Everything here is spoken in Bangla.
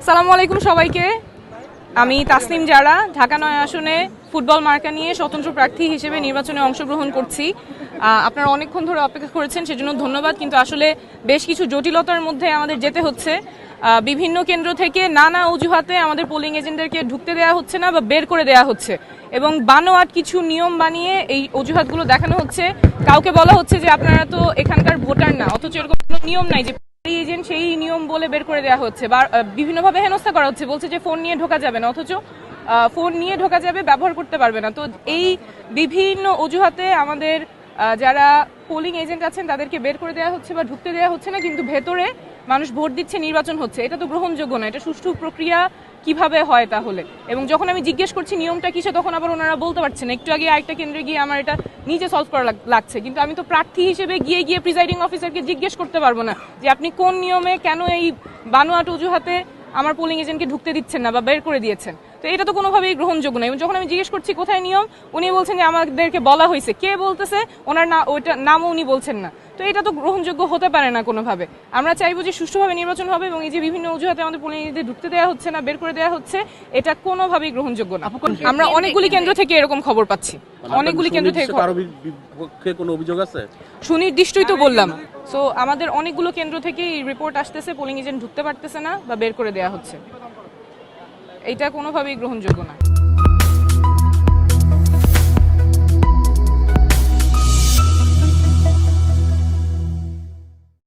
আসসালামু আলাইকুম সবাইকে। আমি তাসনিম জারা, ঢাকা ৯ আসনে ফুটবল মার্কা নিয়ে স্বতন্ত্র প্রার্থী হিসেবে নির্বাচনে অংশগ্রহণ করছি। আপনারা অনেকক্ষণ ধরে অপেক্ষা করেছেন, সেজন্য ধন্যবাদ। কিন্তু আসলে বেশ কিছু জটিলতার মধ্যে আমাদের যেতে হচ্ছে। বিভিন্ন কেন্দ্র থেকে নানা অজুহাতে আমাদের পোলিং এজেন্টদেরকে ঢুকতে দেওয়া হচ্ছে না বা বের করে দেওয়া হচ্ছে, এবং বানোয়াট কিছু নিয়ম বানিয়ে এই অজুহাতগুলো দেখানো হচ্ছে। কাউকে বলা হচ্ছে যে আপনারা তো এখানকার ভোটার না, অথচ এরকম কোনো নিয়ম নাই যে এজেন্ট সেই নিয়ম বলে বের করে দেওয়া হচ্ছে। বা বিভিন্নভাবে হেনস্থা করা হচ্ছে, বলছে যে ফোন নিয়ে ঢোকা যাবে না, অথচ ফোন নিয়ে ঢোকা যাবে, ব্যবহার করতে পারবে না। তো এই বিভিন্ন অজুহাতে আমাদের যারা পোলিং এজেন্ট আছেন তাদেরকে বের করে দেওয়া হচ্ছে বা ঢুকতে দেওয়া হচ্ছে না, কিন্তু ভেতরে মানুষ ভোট দিচ্ছে, নির্বাচন হচ্ছে। এটা তো গ্রহণযোগ্য না। এটা সুষ্ঠু প্রক্রিয়া কিভাবে হয় তাহলে? এবং যখন আমি জিজ্ঞেস করছি নিয়মটা কিসে, তখন আবার ওনারা বলতে পারছেন। একটু আগে আরেকটা কেন্দ্রে গিয়ে আমার এটা নিজে সলভ করা লাগছে, কিন্তু আমি তো প্রার্থী হিসেবে গিয়ে প্রিজাইডিং অফিসারকে জিজ্ঞেস করতে পারবো না যে আপনি কোন নিয়মে কেন এই বানোয়াট অজুহাতে আমার পোলিং এজেন্টকে ঢুকতে দিচ্ছেন না বা বের করে দিয়েছেন। তো এটা তো কোনোভাবেই গ্রহণযোগ্য না। এবং যখন আমি জিজ্ঞেস করছি কোথায় নিয়ম, উনি বলছেন যে আমাদেরকে বলা হয়েছে। কে বলতেছে? ওনার না, ওইটা নামও উনি বলছেন না। তো এটা তো গ্রহণযোগ্য হতে পারে না কোনোভাবে। আমরা চাইবো যে সুষ্ঠুভাবে নির্বাচন হবে, এবং এই যে বিভিন্ন অজুহাতে আমাদের পোলিং এজেন্টদের ঢুকতে দেওয়া হচ্ছে না, বের করে দেওয়া হচ্ছে, এটা কোনোভাবেই গ্রহণযোগ্য না। আমরা অনেকগুলি কেন্দ্র থেকে এরকম খবর পাচ্ছি, অনেকগুলি কেন্দ্র থেকে। কোনো অভিযোগ আছে? সুনির্দিষ্টই তো বললাম। সো আমাদের অনেকগুলো কেন্দ্র থেকে রিপোর্ট আসতেছে, পোলিং এজেন্ট ঢুকতে পারতেছে না বা বের করে দেওয়া হচ্ছে। এটা কোনোভাবেই গ্রহণযোগ্য না।